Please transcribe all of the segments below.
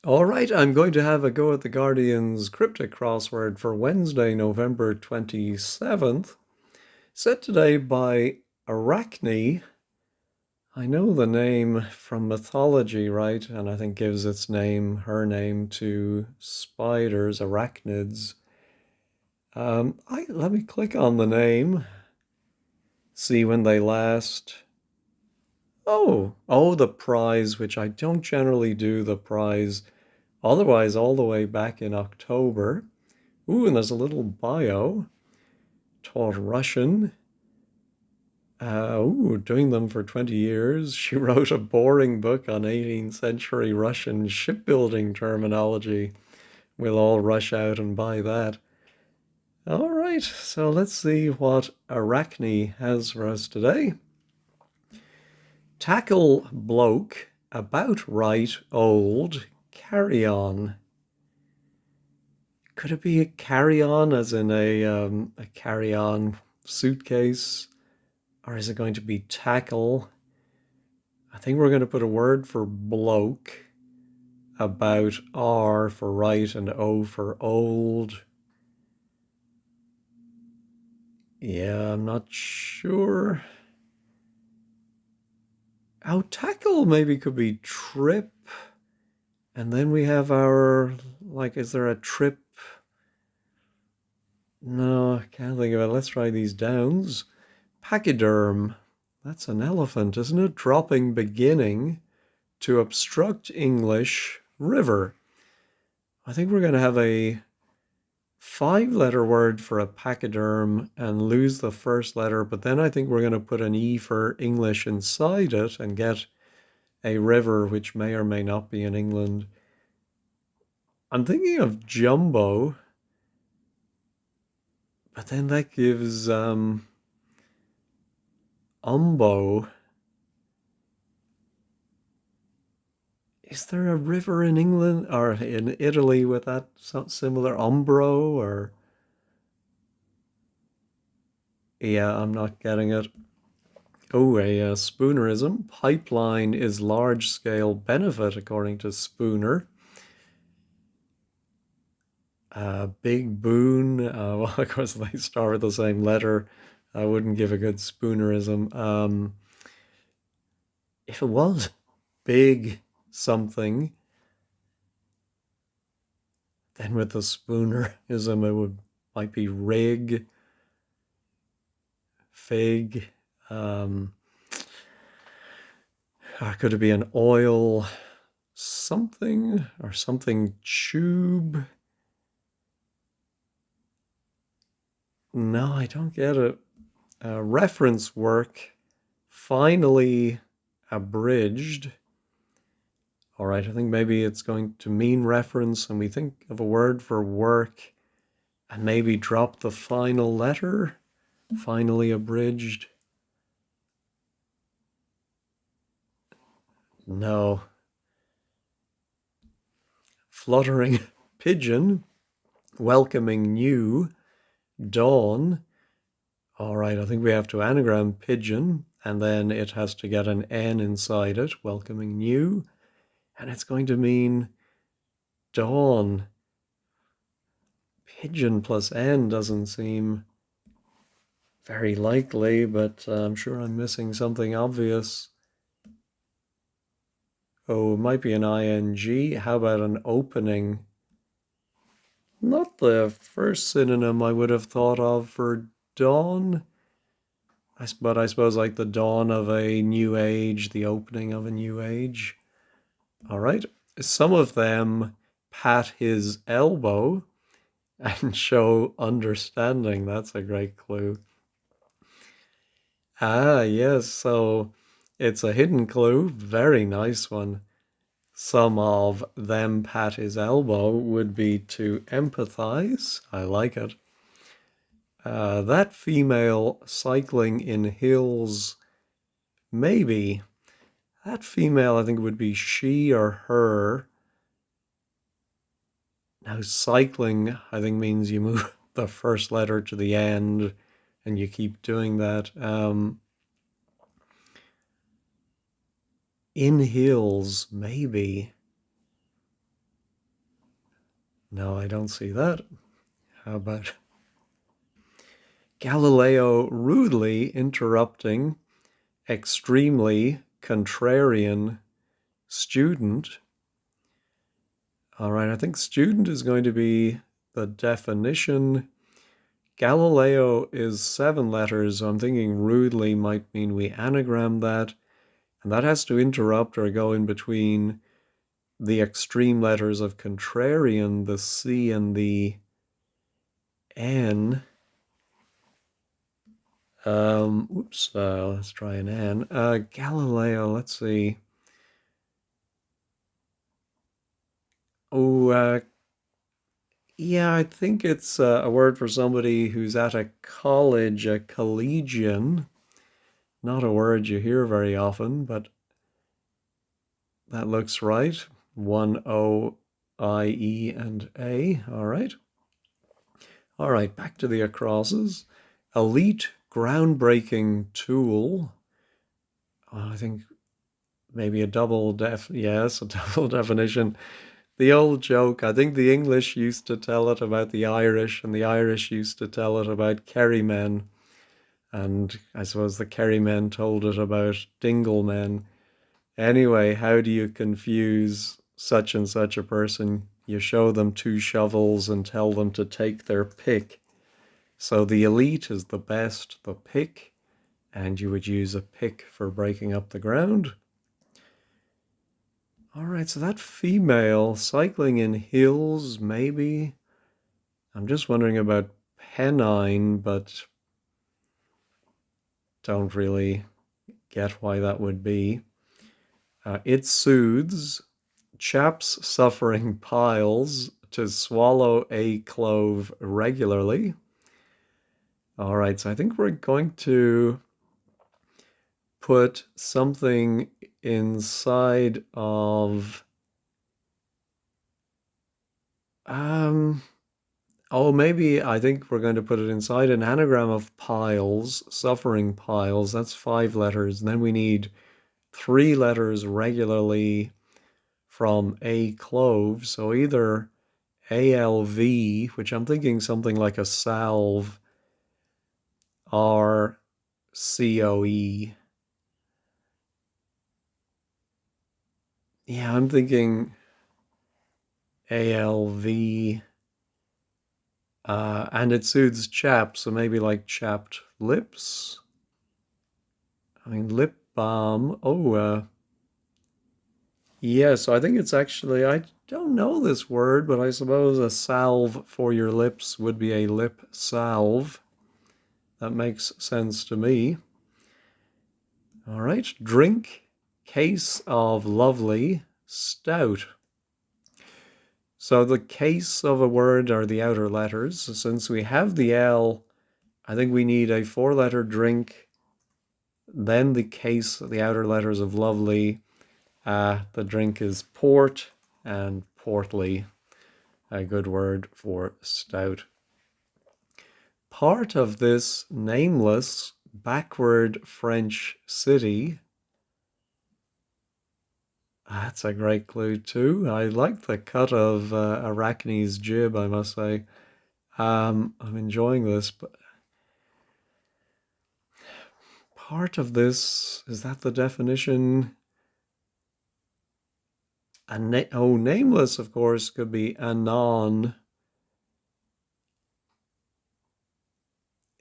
All right, I'm going to have a go at the Guardian's Cryptic Crossword for Wednesday, November 27th. Set today by Arachne. I know the name from mythology, right? And I think gives her name to spiders, arachnids. Let me click on the name, see when they last. Oh, the prize, which I don't generally do the prize. Otherwise, all the way back in October. Ooh, and there's a little bio. Taught Russian. Doing them for 20 years. She wrote a boring book on 18th century Russian shipbuilding terminology. We'll all rush out and buy that. All right, so let's see what Arachne has for us today. Tackle bloke, about right old, carry on. Could it be a carry-on as in a carry-on suitcase? Or is it going to be tackle? I think we're going to put a word for bloke, about R for right and O for old. Yeah, I'm not sure. Oh, tackle maybe could be trip. And then we have our, like, is there a trip? No, I can't think of it. Let's try these downs. Pachyderm. That's an elephant, isn't it? Dropping beginning to obstruct English river. I think we're going to have a five-letter word for a pachyderm and lose the first letter, but then I think we're going to put an E for English inside it and get a river which may or may not be in England. I'm thinking of jumbo, but then that gives umbo. Is there a river in England or in Italy with that similar umbro or yeah, I'm not getting it. Oh, a Spoonerism. Pipeline is large scale benefit, according to Spooner. Big boon. Well, of course, they start with the same letter. I wouldn't give a good Spoonerism. If it was big something, then with the Spoonerism, it would might be rig, fig. Um, or could it be an oil something or something tube? No, I don't get it. Reference work, finally abridged. All right, I think maybe it's going to mean reference, and we think of a word for work and maybe drop the final letter, finally abridged. No. Fluttering pigeon, welcoming new, dawn. All right, I think we have to anagram pigeon, and then it has to get an N inside it, welcoming new, and it's going to mean dawn. Pigeon plus N doesn't seem very likely, but I'm sure I'm missing something obvious. Oh, it might be an ing. How about an opening? Not the first synonym I would have thought of for dawn, but I suppose like the dawn of a new age, the opening of a new age. All right. Some of them pat his elbow and show understanding. That's a great clue. Ah, yes. So it's a hidden clue. Very nice one. Some of them pat his elbow would be to empathize. I like it. That female cycling in hills, maybe. That female, I think, would be she or her. Now, cycling, I think, means you move the first letter to the end and you keep doing that. In hills, maybe. No, I don't see that. How about Galileo rudely interrupting extremely contrarian student? All right, I think student is going to be the definition. Galileo is 7 letters, so I'm thinking rudely might mean we anagram that, and that has to interrupt or go in between the extreme letters of contrarian, the C and the N. Let's try an N. Galileo, let's see. Oh, yeah, I think it's a word for somebody who's at a college, a collegian. Not a word you hear very often, but that looks right. One O, I, E, and A. All right. All right, back to the acrosses. Elite, groundbreaking tool. I think maybe yes, a double definition. The old joke, I think the English used to tell it about the Irish, and the Irish used to tell it about Kerrymen. And I suppose the Kerrymen told it about Dinglemen. Anyway, how do you confuse such and such a person? You show them 2 shovels and tell them to take their pick. So the elite is the best, the pick, and you would use a pick for breaking up the ground. All right, so that female cycling in hills, maybe. I'm just wondering about penine, but don't really get why that would be. It soothes chaps suffering piles to swallow a clove regularly. All right, so I think we're going to put something inside of maybe I think we're going to put it inside an anagram of piles, suffering piles. That's 5 letters. And then we need 3 letters regularly from a clove. So either ALV, which I'm thinking something like a salve, or COE. Yeah, I'm thinking ALV. And it soothes chaps, so maybe like chapped lips. I mean, lip balm. Yeah, so I think it's actually, I don't know this word, but I suppose a salve for your lips would be a lip salve. That makes sense to me. All right, drink, case of lovely, stout. So the case of a word are the outer letters. So since we have the L, I think we need a 4-letter drink, then the case, the outer letters of lovely. The drink is port, and portly, a good word for stout. Part of this nameless backward French city. That's a great clue too. I like the cut of Arachne's jib, I must say. I'm enjoying this, but part of this, is that the definition? Nameless, of course, could be anon.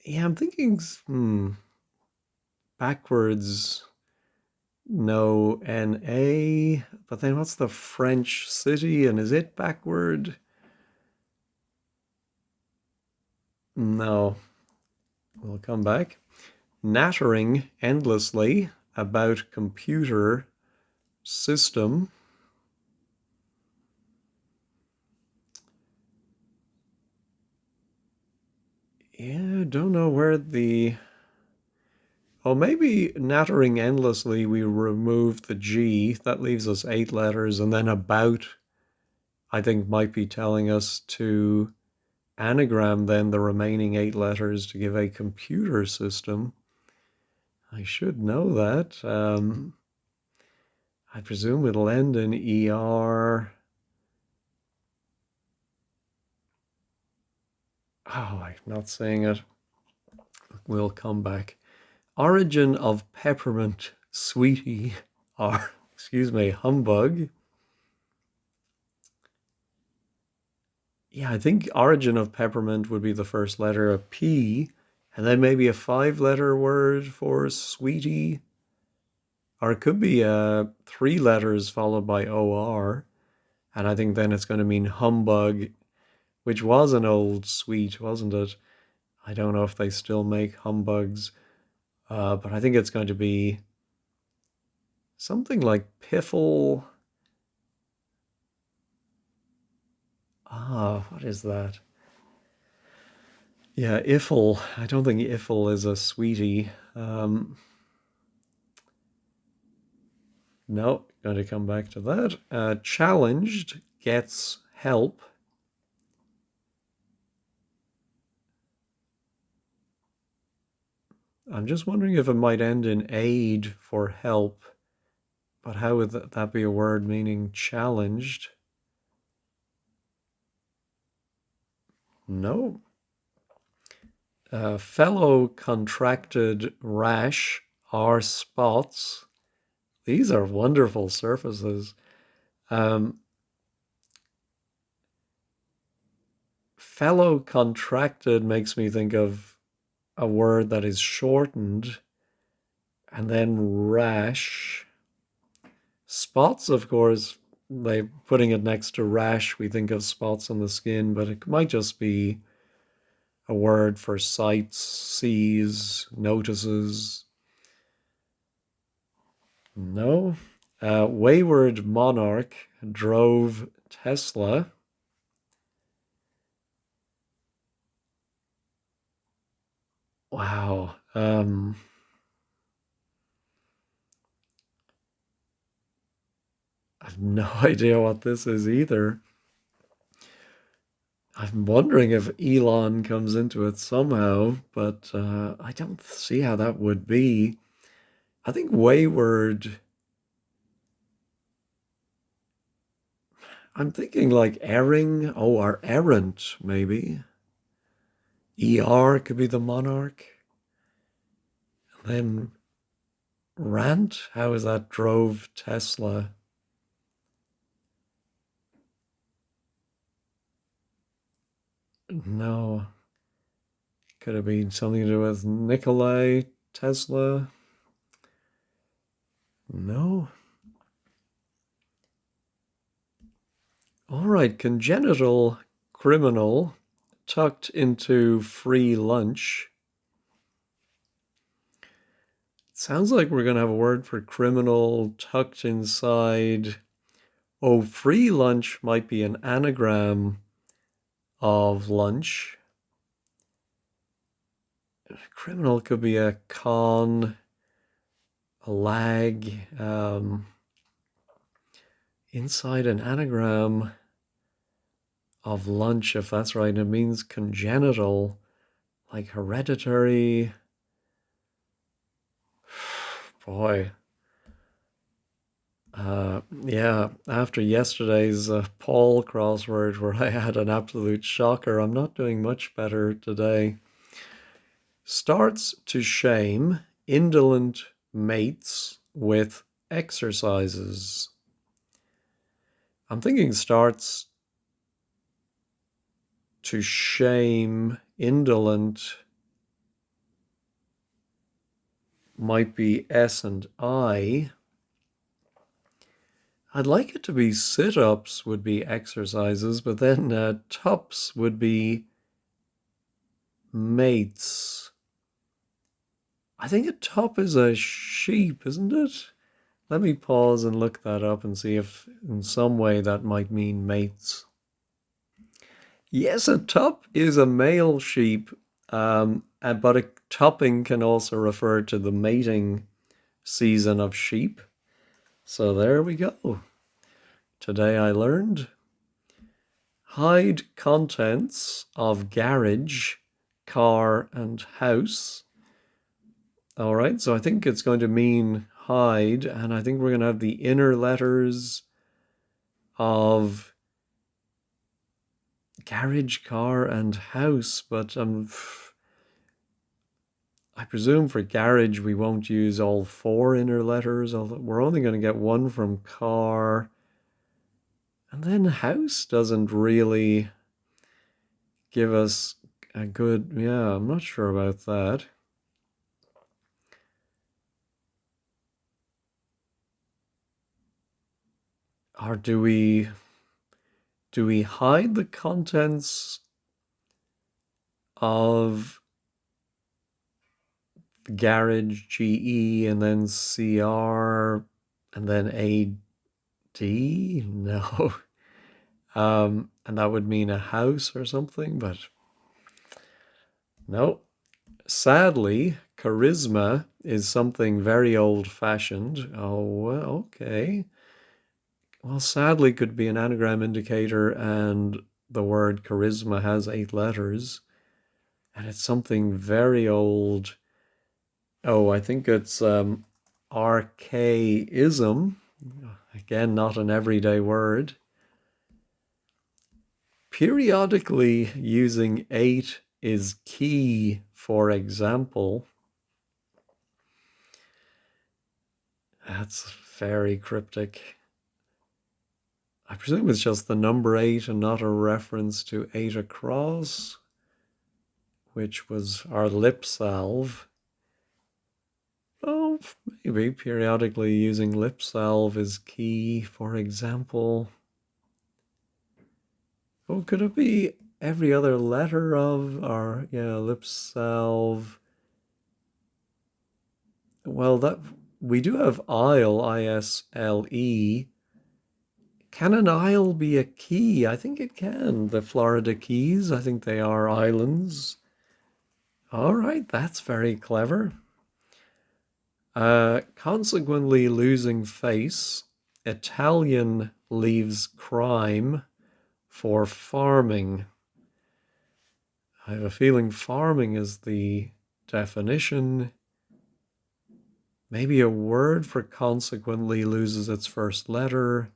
Yeah, I'm thinking, backwards, no NA, but then what's the French city, and is it backward? No, we'll come back. Nattering endlessly about computer system. Yeah, don't know where the... Oh, maybe nattering endlessly, we remove the G. That leaves us 8 letters, and then about, I think, might be telling us to anagram then the remaining 8 letters to give a computer system. I should know that. I presume it'll end in ER. Oh, I'm not saying it. We'll come back. Origin of peppermint sweetie, or excuse me, humbug. Yeah, I think origin of peppermint would be the first letter, a P, and then maybe a 5 letter word for sweetie. Or it could be 3 letters followed by OR. And I think then it's going to mean humbug, which was an old sweet, wasn't it? I don't know if they still make humbugs, but I think it's going to be something like piffle. Ah, what is that? Yeah, iffle. I don't think iffle is a sweetie. No, going to come back to that. Challenged gets help. I'm just wondering if it might end in aid for help, but how would that be a word meaning challenged? No. Fellow contracted rash are spots. These are wonderful surfaces. Um, Fellow contracted makes me think of a word that is shortened, and then rash. Spots, of course, by putting it next to rash, we think of spots on the skin, but it might just be a word for sights, sees, notices. No. Wayward monarch drove Tesla. Wow. I have no idea what this is either. I'm wondering if Elon comes into it somehow, but I don't see how that would be. I think wayward. I'm thinking like erring. Oh, or errant, maybe. ER could be the monarch. Then rant. How is that drove Tesla? No. Could have been something to do with Nikolai Tesla. No. All right, congenital criminal tucked into free lunch. Sounds like we're going to have a word for criminal tucked inside. Oh, free lunch might be an anagram of lunch. Criminal could be a con, a lag. Inside an anagram of lunch, if that's right, it means congenital, like hereditary. Boy. Yeah, after yesterday's Paul crossword where I had an absolute shocker, I'm not doing much better today. Starts to shame indolent mates with exercises. I'm thinking starts to shame indolent might be S and I. I'd like it to be sit-ups would be exercises, but then tups would be mates. I think a tup is a sheep, isn't it? Let me pause and look that up and see if in some way that might mean mates. Yes, a tup is a male sheep, but a tupping can also refer to the mating season of sheep. So there we go. Today I learned hide contents of garage, car, and house. All right, so I think it's going to mean hide, and I think we're going to have the inner letters of Garage, car, and house, but I presume for garage we won't use all four inner letters. We're only going to get one from car. And then house doesn't really give us a good, yeah, I'm not sure about that. Or do we hide the contents of the garage, GE, and then CR, and then AD? No. And that would mean a house or something, but no. Sadly, charisma is something very old-fashioned. Oh, well, okay. Well, sadly could be an anagram indicator, and the word charisma has 8 letters, and it's something very old. Oh, I think it's archaism. Again, not an everyday word. Periodically using 8 is key, for example. That's very cryptic. I presume it's just the number 8 and not a reference to 8 across, which was our lip salve. Oh, maybe periodically using lip salve is key, for example. Oh, could it be every other letter of our, yeah, lip salve? Well, that we do have isle, ISLE. Can an isle be a key? I think it can. The Florida Keys, I think they are islands. All right, that's very clever. Consequently losing face, Italian leaves crime for farming. I have a feeling farming is the definition. Maybe a word for consequently loses its first letter.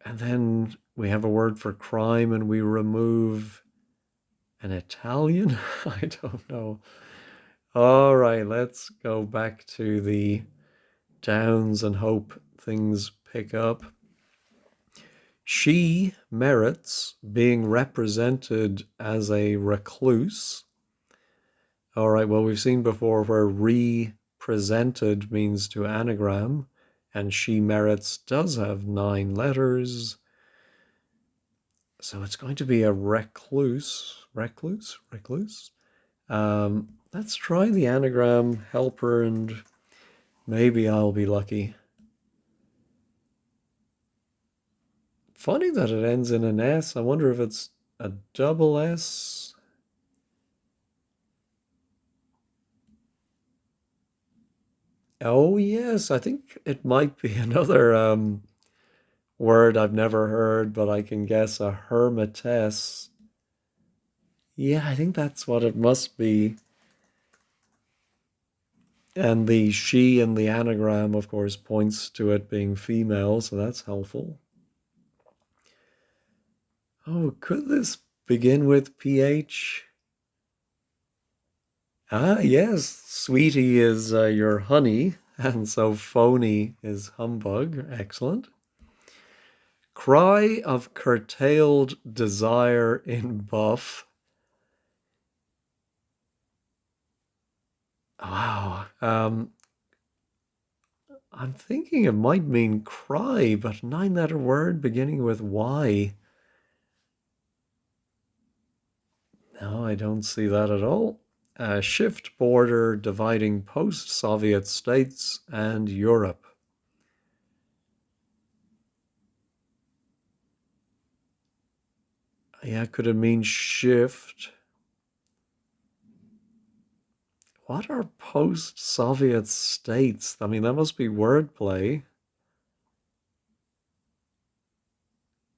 And then we have a word for crime and we remove an Italian. I don't know. All right, let's go back to the downs and hope things pick up. She merits being represented as a recluse. All right, well, we've seen before where represented means to anagram, and she merits does have 9 letters. So it's going to be a recluse. Recluse. Let's try the anagram helper and maybe I'll be lucky. Funny that it ends in an S. I wonder if it's a double S. Oh, yes, I think it might be another word I've never heard, but I can guess a hermitess. Yeah, I think that's what it must be. And the she in the anagram, of course, points to it being female, so that's helpful. Oh, could this begin with PH? Ah, yes, sweetie is your honey, and so phony is humbug. Excellent. Cry of curtailed desire in buff. Wow. I'm thinking it might mean cry, but 9 letter word beginning with Y. No, I don't see that at all. Shift border dividing post-Soviet states and Europe. Yeah, could it mean shift? What are post-Soviet states? I mean, that must be wordplay.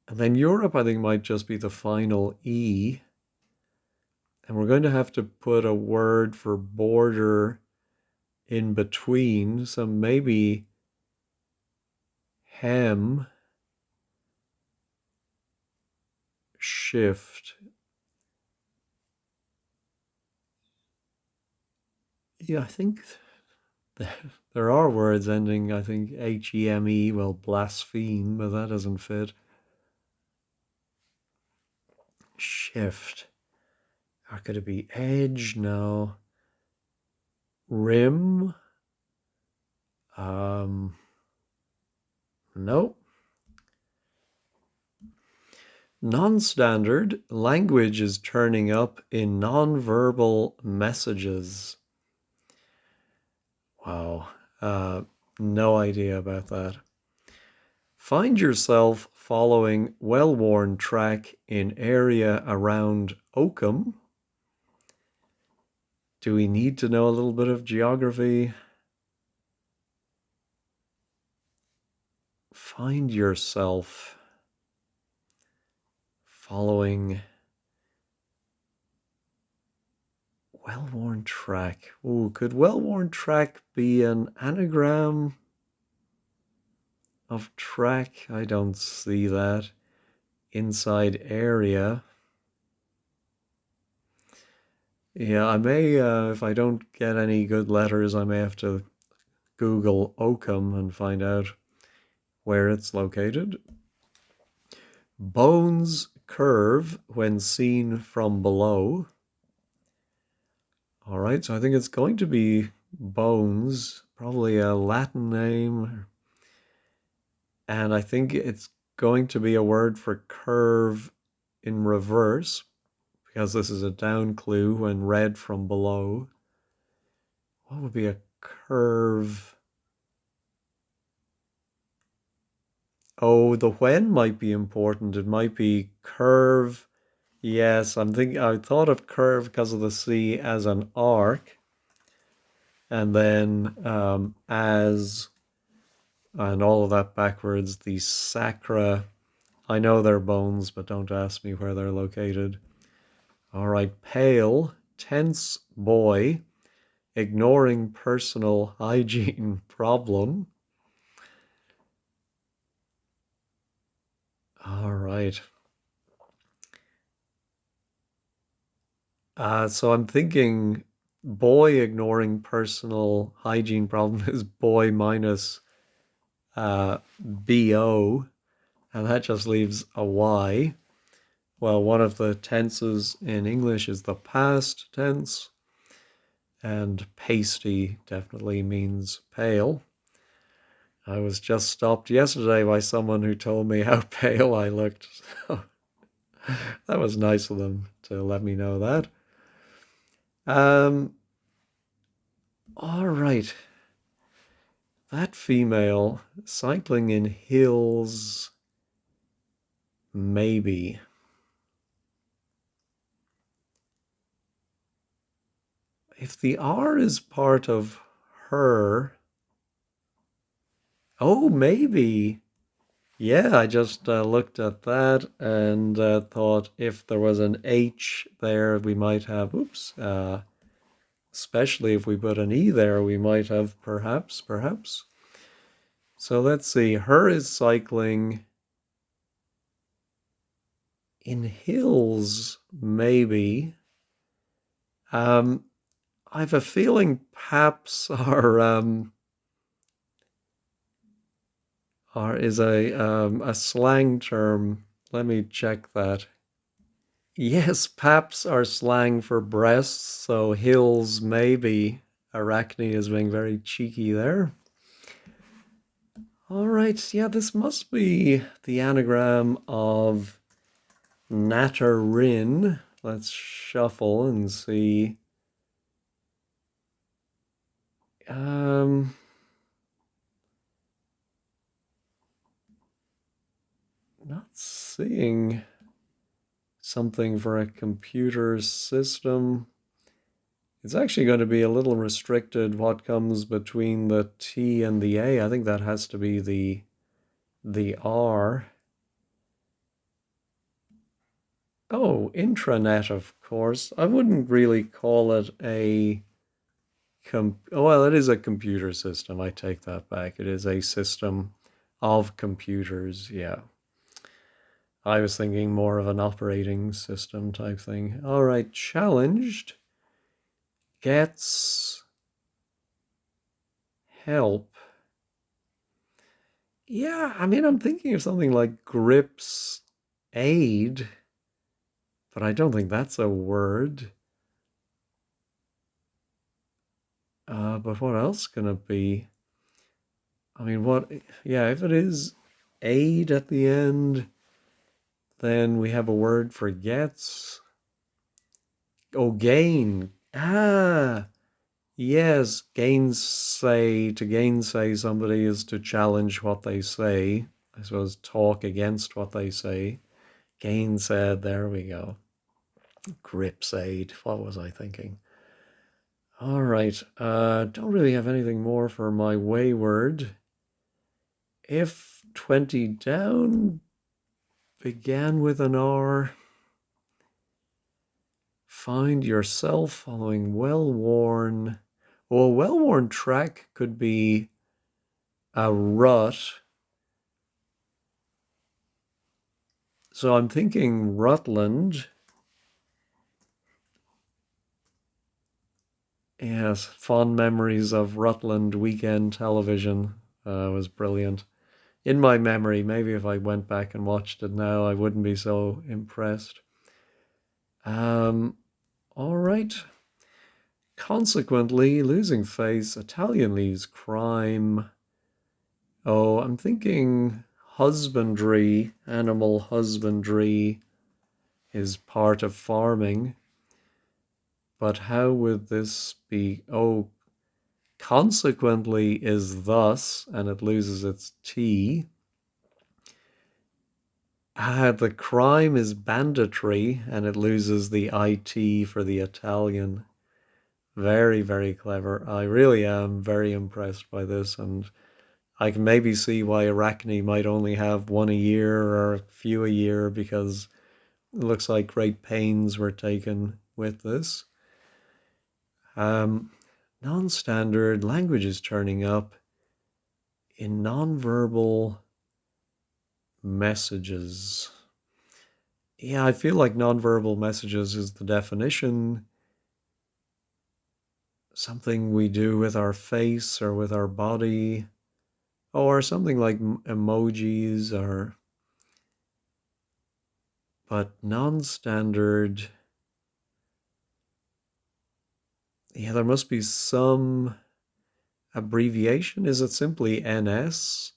And then Europe, I think, might just be the final E. And we're going to have to put a word for border in between. So maybe hem. shift. Yeah, I think there are words ending, I think, H-E-M-E, well, blaspheme, but that doesn't fit. Shift. Or could it be edge? No. Rim? Um, nope. Non-standard language is turning up in non-verbal messages. Wow. No idea about that. Find yourself following well-worn track in area around Oakham. Do we need to know a little bit of geography? Find yourself following well-worn track. Ooh, could well-worn track be an anagram of track? I don't see that. Inside area. Yeah, I may, if I don't get any good letters, I may have to Google Oakham and find out where it's located. Bones curve when seen from below. All right, so I think it's going to be bones, probably a Latin name. And I think it's going to be a word for curve in reverse, because this is a down clue when read from below. What would be a curve? Oh, the when might be important. It might be curve. Yes, I thought of curve because of the C as an arc, and then as, and all of that backwards, the sacra. I know they're bones, but don't ask me where they're located. All right, pale, tense boy, ignoring personal hygiene problem. All right. So I'm thinking boy ignoring personal hygiene problem is boy minus BO, and that just leaves a Y. Well, one of the tenses in English is the past tense, and pasty definitely means pale. I was just stopped yesterday by someone who told me how pale I looked. So that was nice of them to let me know that. Um, all right. That female cycling in hills, maybe. If the R is part of her, oh, maybe. Yeah, I just looked at that and thought if there was an H there, we might have, oops, especially if we put an E there, we might have perhaps. So let's see, her is cycling in hills, maybe. Um, I have a feeling paps are is a slang term. Let me check that. Yes, paps are slang for breasts, so hills maybe. Arachne is being very cheeky there. All right, yeah, this must be the anagram of Natterin. Let's shuffle and see. Um, Not seeing something for a computer system. It's actually going to be a little restricted what comes between the T and the A. I think that has to be the R. Oh, intranet, of course. I wouldn't really call it a well, it is a computer system. I take that back. It is a system of computers, yeah. I was thinking more of an operating system type thing. All right, challenged gets help. Yeah, I mean, I'm thinking of something like grips aid, but I don't think that's a word. But what else can it be? I mean, what? Yeah, if it is aid at the end, then we have a word for gets. Oh, gain. Ah, yes, gainsay. To gainsay somebody is to challenge what they say. I suppose talk against what they say. Gainsaid, there we go. Gripsaid, what was I thinking? All right, don't really have anything more for my wayward. If 20 down began with an R, find yourself following well-worn. Well, a well-worn track could be a rut. So I'm thinking Rutland. Yes, fond memories of Rutland weekend television was brilliant. In my memory, maybe if I went back and watched it now, I wouldn't be so impressed. Um, all right. Consequently, losing face, Italian leaves crime. Oh, I'm thinking husbandry, animal husbandry is part of farming. But how would this be? Oh, consequently is thus, and it loses its T. The crime is banditry, and it loses the IT for the Italian. Very, very clever. I really am very impressed by this, and I can maybe see why Arachne might only have one a year or a few a year because it looks like great pains were taken with this. Um, Non-standard language is turning up in non-verbal messages. Yeah, I feel like non-verbal messages is the definition. Something we do with our face or with our body, or something like emojis, or but non-standard. Yeah, there must be some abbreviation. Is it simply NS?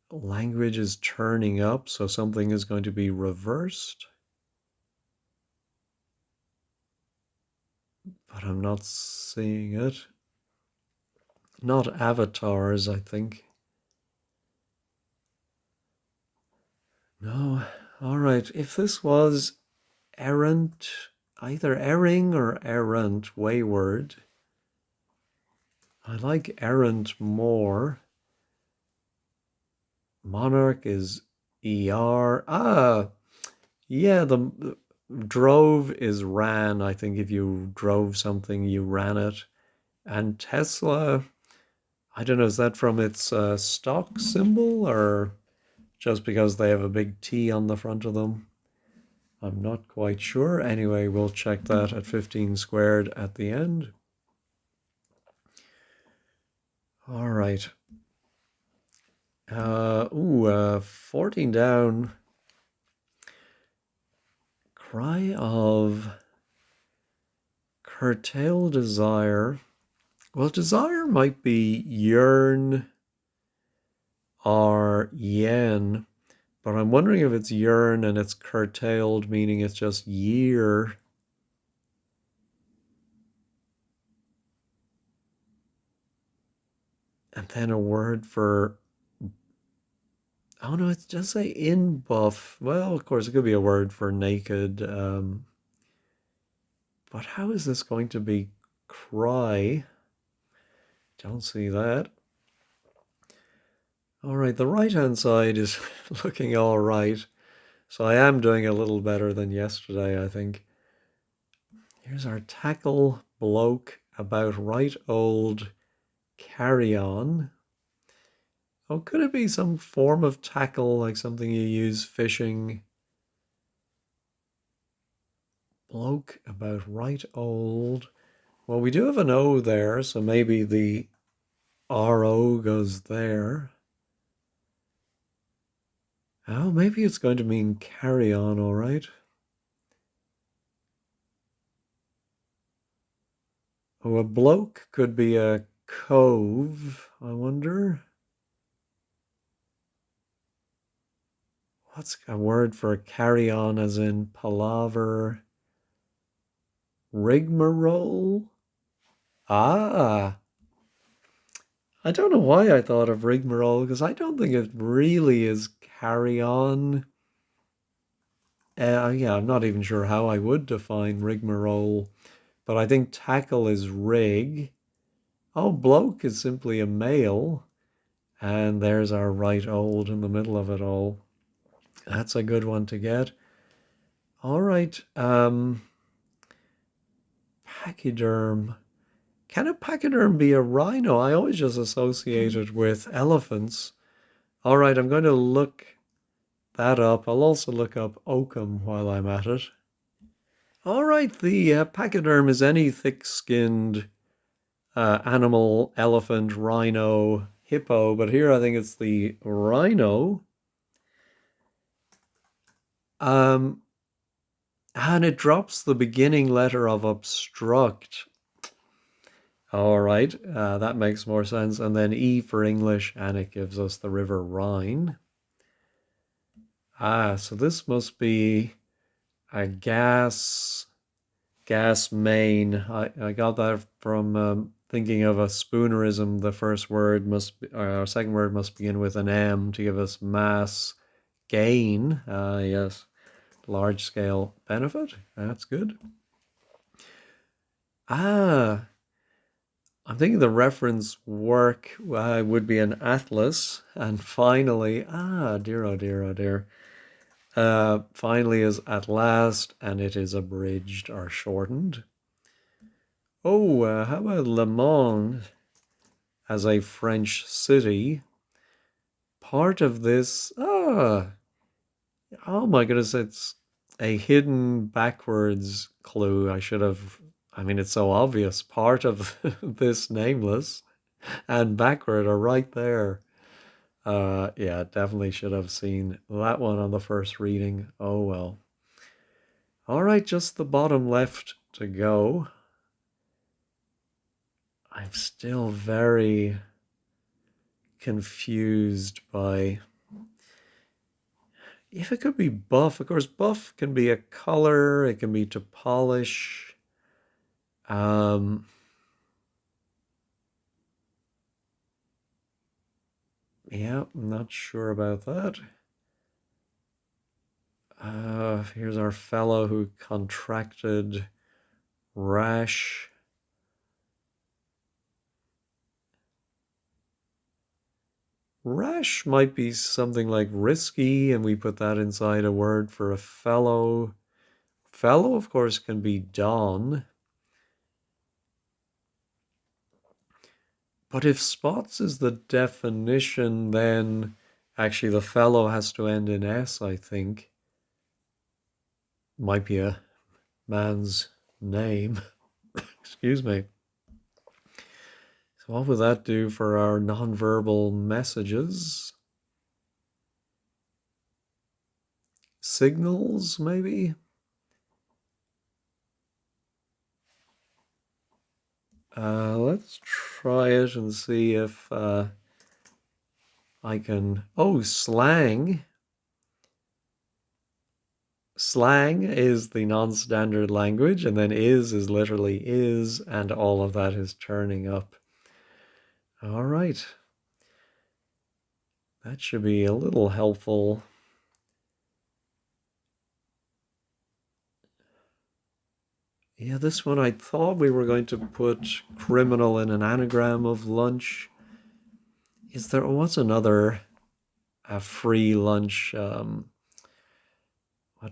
Language is turning up, so something is going to be reversed. But I'm not seeing it. Not avatars, I think. No. All right. If this was errant, either erring or errant, wayward, I like errant more. Monarch is ER. Yeah, the drove is ran. I think if you drove something, you ran it. And Tesla, I don't know, is that from its stock symbol or just because they have a big T on the front of them? I'm not quite sure. Anyway, we'll check that at 15 squared at the end. All right. 14 down. Cry of curtail desire. Well, desire might be yearn or yen, but I'm wondering if it's yearn and it's curtailed, meaning it's just year. And then a word for, oh no, it's just say in buff. Well, of course, it could be a word for naked. But how is this going to be cry? Don't see that. All right, the right-hand side is looking all right. So I am doing a little better than yesterday, I think. Here's our tackle bloke about right old carry on. Oh, could it be some form of tackle, like something you use fishing? Bloke about right old. Well, we do have an O there, so maybe the RO goes there. Oh, maybe it's going to mean carry on, all right. Oh, a bloke could be a cove, I wonder. What's a word for carry on as in palaver? Rigmarole? Ah, I don't know why I thought of rigmarole because I don't think it really is carry on. Yeah, I'm not even sure how I would define rigmarole, but I think tackle is rig. Oh, bloke is simply a male, and there's our right old in the middle of it all. That's a good one to get. All right, pachyderm. Can a pachyderm be a rhino? I always just associate it with elephants. All right, I'm going to look that up. I'll also look up oakum while I'm at it. All right, the pachyderm is any thick-skinned animal, elephant, rhino, hippo, but here I think it's the rhino. Um, and it drops the beginning letter of obstruct. All right, that makes more sense. And then E for English, and it gives us the River Rhine. Ah, so this must be a gas main. I got that from thinking of a spoonerism. The first word must be, or second word must begin with an M to give us mass gain. Yes, large scale benefit. That's good. Ah, I'm thinking the reference work would be an atlas. And finally, dear, oh dear, oh dear. Finally is at last, and it is abridged or shortened. Oh, how about Le Mans as a French city? Part of this, oh my goodness, it's a hidden backwards clue. I mean, it's so obvious. Part of this nameless and backward are right there. Yeah, definitely should have seen that one on the first reading. Oh well. All right, just the bottom left to go. I'm still very confused by if it could be buff. Of course, buff can be a color, it can be to polish. Um, yeah, I'm not sure about that. Here's our fellow who contracted rash. Rash might be something like risky, and we put that inside a word for a fellow. Fellow, of course, can be Don. But if spots is the definition, then actually the fellow has to end in S, I think. Might be a man's name. Excuse me. So what would that do for our nonverbal messages? Signals, maybe? Let's try it and see if I can. Oh, slang. Slang is the non-standard language, and then is literally is, and all of that is turning up. All right. That should be a little helpful. Yeah, this one I thought we were going to put criminal in an anagram of lunch. What's another free lunch? What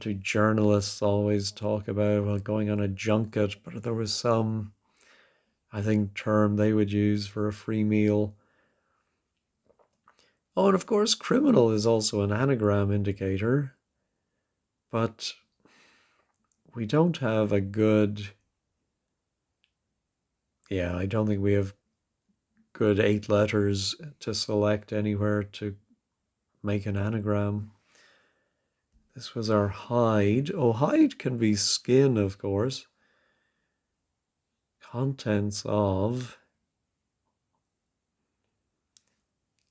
do journalists always talk about? Well, going on a junket, but there was some, I think, term they would use for a free meal. Oh, and of course, criminal is also an anagram indicator, but we don't have a good. Yeah, I don't think we have good 8 letters to select anywhere to make an anagram. This was our hide. Oh, hide can be skin, of course. Contents of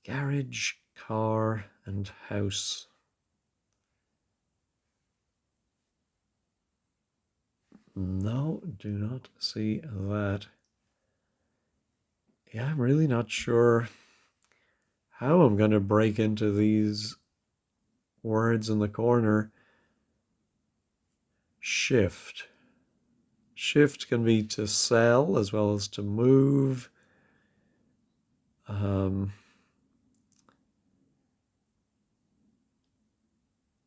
garage, car, and house. No, do not see that. Yeah, I'm really not sure how I'm going to break into these words in the corner. Shift. Shift can be to sell as well as to move.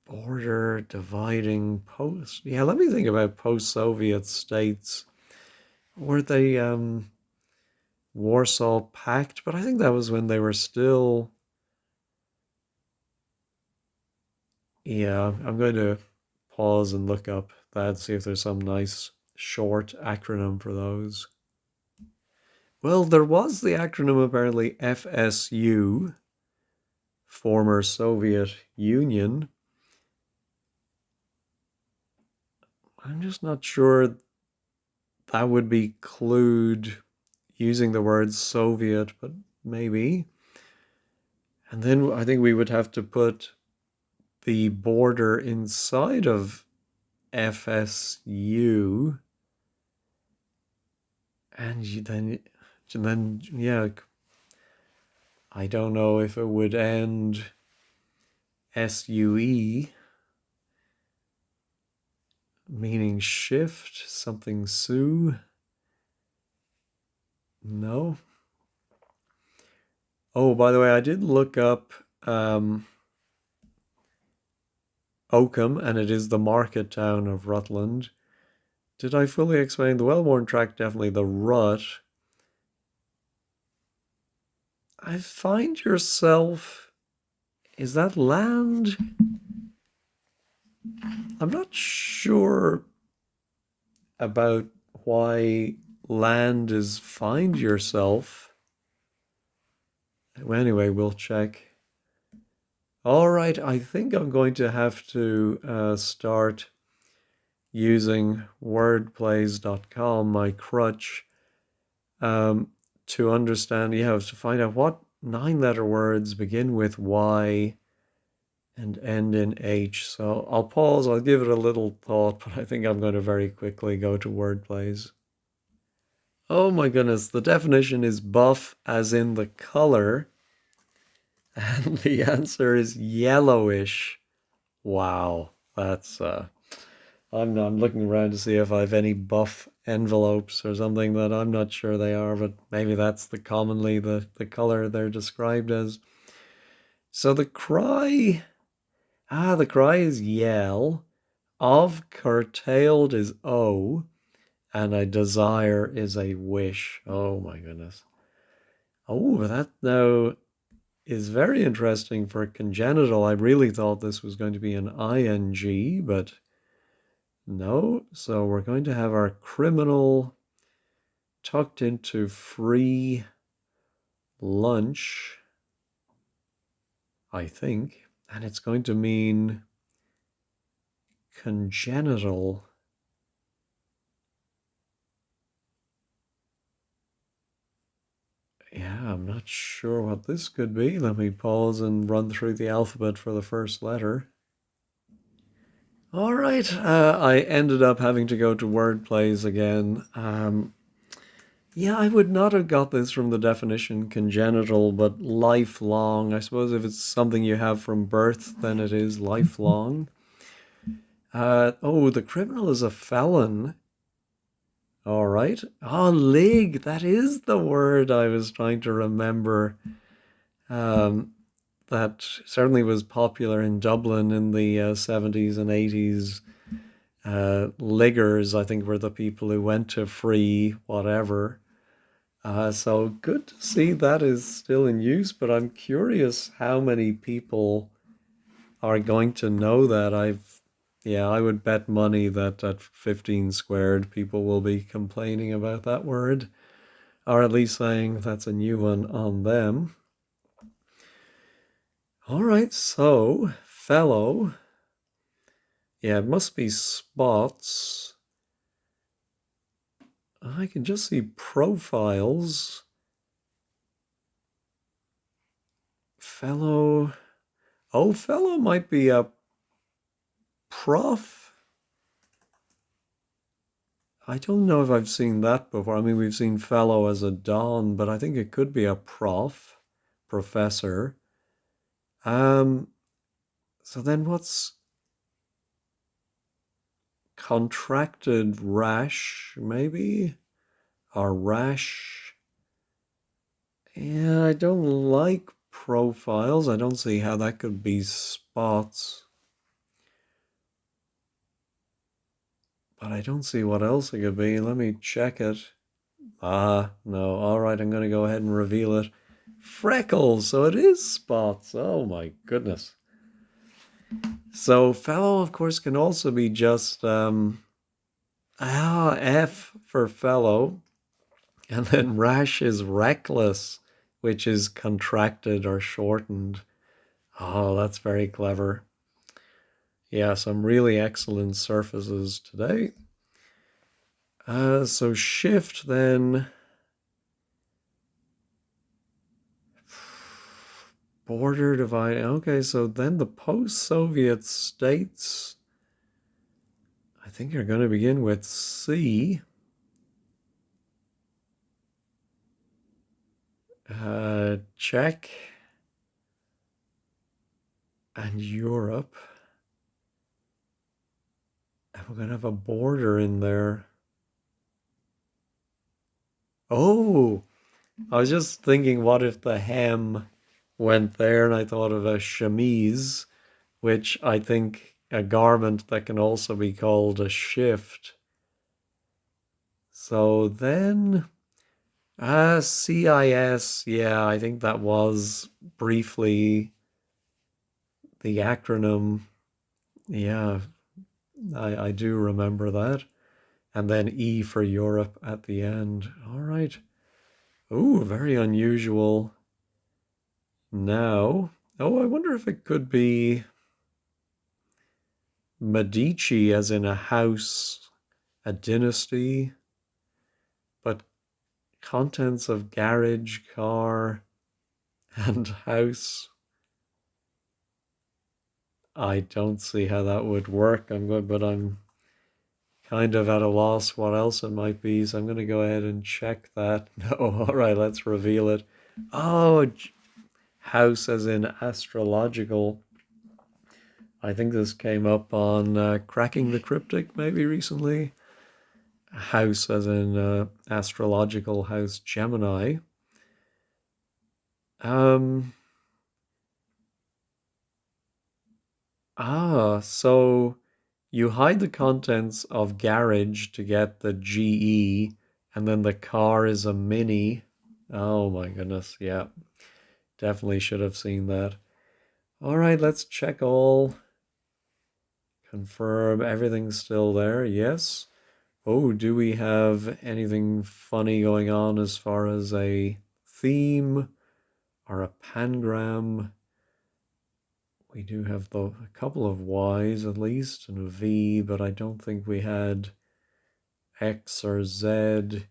Border, dividing, post. Yeah, let me think about post-Soviet states. Were they Warsaw Pact? But I think that was when they were still. Yeah, I'm going to pause and look up that, see if there's some nice short acronym for those. Well, there was the acronym apparently FSU, former Soviet Union. I'm just not sure that would include using the word Soviet, but maybe. And then I think we would have to put the border inside of FSU. And then, yeah, I don't know if it would end SUE, meaning shift, something Sue. No. Oh, by the way, I did look up Oakham, and it is the market town of Rutland. Did I fully explain the well-worn track? Definitely the rut. I find yourself. Is that land? I'm not sure about why land is find yourself. Well, anyway, we'll check. All right, I think I'm going to have to start using wordplays.com, my crutch, to understand, to find out what 9-letter words begin with Y and end in H. So I'll pause, I'll give it a little thought, but I think I'm going to very quickly go to wordplays. Oh my goodness, the definition is buff as in the color, and the answer is yellowish. Wow, that's I'm looking around to see if I have any buff envelopes or something that I'm not sure they are, but maybe that's commonly the color they're described as. So the cry is yell, of curtailed is O, and a desire is a wish. Oh my goodness. Oh, that now is very interesting for congenital. I really thought this was going to be an ing, but no. So we're going to have our criminal tucked into free lunch, I think, and it's going to mean congenital. Yeah, I'm not sure what this could be. Let me pause and run through the alphabet for the first letter. All right, I ended up having to go to word plays again. Yeah, I would not have got this from the definition congenital, but lifelong. I suppose if it's something you have from birth, then it is lifelong. The criminal is a felon. All right. Oh, lig. That is the word I was trying to remember. That certainly was popular in Dublin in the 70s and 80s. Liggers, I think, were the people who went to free whatever. So good to see that is still in use, but I'm curious how many people are going to know that. Yeah, I would bet money that at 15 squared, people will be complaining about that word, or at least saying that's a new one on them. All right, so fellow, yeah, it must be spots. I can just see profiles. Fellow, oh, fellow might be a prof. I don't know if I've seen that before. I mean, we've seen fellow as a don, but I think it could be a professor. Um, so then what's contracted rash, maybe? Or rash? Yeah, I don't like profiles. I don't see how that could be spots. But I don't see what else it could be. Let me check it. Ah, no. All right, I'm going to go ahead and reveal it. Freckles. So it is spots. Oh my goodness. So fellow, of course, can also be just F for fellow, and then rash is reckless, which is contracted or shortened. Oh, that's very clever. Yeah, some really excellent surfaces today. So shift then. Border divide. Okay, so then the post-Soviet states, I think are going to begin with C. Czech and Europe. And we're going to have a border in there. Oh, I was just thinking, what if the hem went there? And I thought of a chemise, which I think a garment that can also be called a shift. So then, CIS, yeah, I think that was briefly the acronym. Yeah, I do remember that. And then E for Europe at the end. All right. Ooh, very unusual now. Oh, I wonder if it could be Medici, as in a house, a dynasty, but contents of garage, car, and house. I don't see how that would work. I'm good, but I'm kind of at a loss what else it might be. So I'm going to go ahead and check that. No, all right, let's reveal it. Oh, house as in astrological. I think this came up on Cracking the Cryptic maybe recently. House as in astrological house Gemini. Um, so you hide the contents of garage to get the GE, and then the car is a mini. Oh my goodness, yeah. Definitely should have seen that. All right, let's check all. Confirm everything's still there. Yes. Oh, do we have anything funny going on as far as a theme or a pangram? We do have a couple of Y's at least and a V, but I don't think we had X or Z.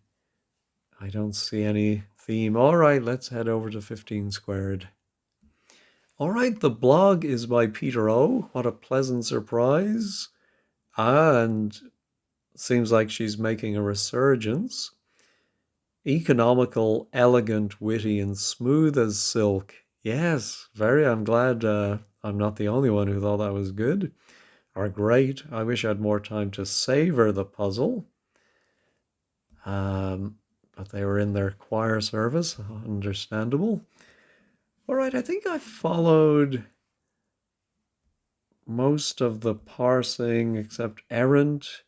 I don't see any theme. All right, let's head over to 15 squared. All right, the blog is by Peter O. What a pleasant surprise. And seems like she's making a resurgence. Economical, elegant, witty, and smooth as silk. Yes, very. I'm glad I'm not the only one who thought that was good or great. I wish I had more time to savor the puzzle. But they were in their choir service, understandable. All right, I think I followed most of the parsing except errant.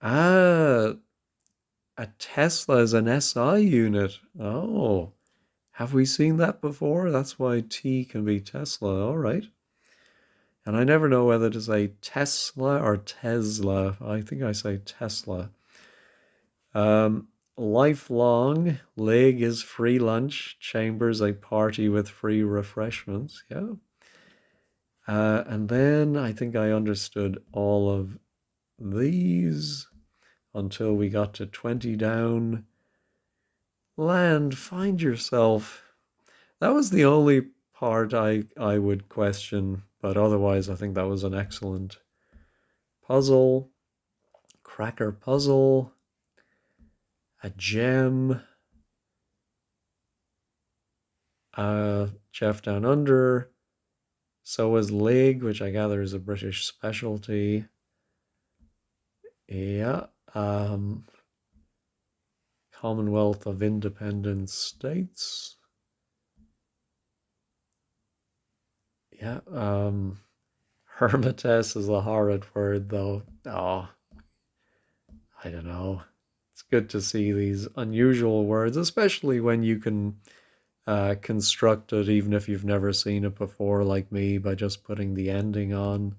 Ah, A Tesla is an SI unit. Oh, have we seen that before? That's why T can be Tesla. All right. And I never know whether to say Tesla or Tesla. I think I say Tesla. Um, Lifelong. Leg is free lunch. Chambers a party with free refreshments. Yeah. And then I think I understood all of these until we got to 20 down. Land, find yourself. That was the only part I would question, but otherwise I think that was an excellent puzzle. Cracker puzzle. A gem. Jeff Down Under. So is Lig, which I gather is a British specialty. Yeah. Commonwealth of Independent States. Yeah. Hermitage is a horrid word, though. Oh, I don't know. It's good to see these unusual words, especially when you can construct it, even if you've never seen it before, like me, by just putting the ending on.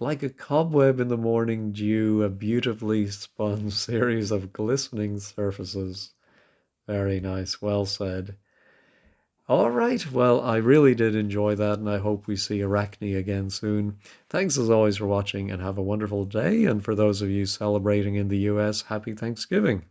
Like a cobweb in the morning dew, a beautifully spun series of glistening surfaces. Very nice. Well said. All right. Well, I really did enjoy that, and I hope we see Arachne again soon. Thanks as always for watching, and have a wonderful day. And for those of you celebrating in the US, happy Thanksgiving.